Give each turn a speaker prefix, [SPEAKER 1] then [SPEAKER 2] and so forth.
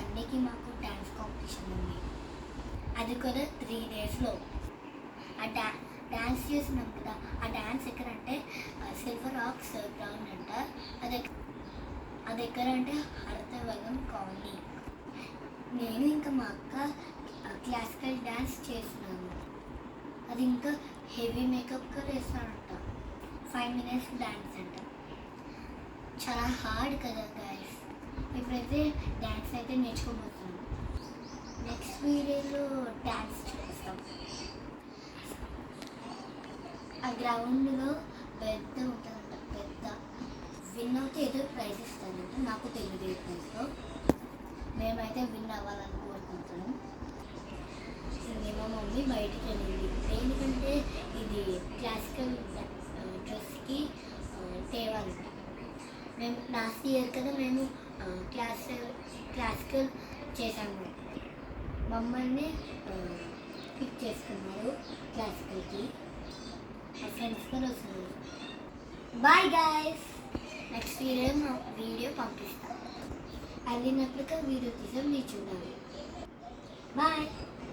[SPEAKER 1] సండేకి మాకు dance competition ఉంది. అది కూడా 3 డేస్లో. ఆ డ్యాన్స్ చేసినాం కదా, ఆ డ్యాన్స్ ఎక్కడంటే సిల్వర్ రాక్స్ గ్రౌండ్ అంట. అది ఎక్కడంటే హరితవనం కాలనీ. నేను ఇంకా మా అక్క క్లాసికల్ డ్యాన్స్ చేస్తున్నాను. అది ఇంకా హెవీ మేకప్ కూడా వేస్తానంట. 5 minutes డ్యాన్స్ అంట. చాలా హార్డ్ కదా గైస్. ఇప్పుడైతే డ్యాన్స్ అయితే నేర్చుకోబోతున్నాను. నెక్స్ట్ వీడియోలో డ్యాన్స్ చేస్తాం. ఆ గ్రౌండ్లో పెద్ద ఉంటుందంట, పెద్ద. విన్ అవుతే ఏదో ప్రైజ్ ఇస్తానంట, నాకు తెలియదు ఏ ప్రైజ్లో. మేమైతే విన్ అవ్వాలని కోరుకుంటున్నాం. మా మమ్మీ బయటికి వెళ్ళింది. ఎందుకంటే ఇది క్లాసికల్ డ్రెస్కి తేవాలంట. మేము లాస్ట్ ఇయర్ కదా మేము క్లాసికల్ చేసాము. మమ్మల్ని పిక్ చేసుకున్నారు క్లాసికల్కి. మా ఫ్రెండ్స్ కూడా వస్తున్నారు. Bye guys. నెక్స్ట్ వీడియో పంపిస్తాను. వెళ్ళినట్లుగా వీడియో తీసాం, మీరు చూడాలి. బాయ్.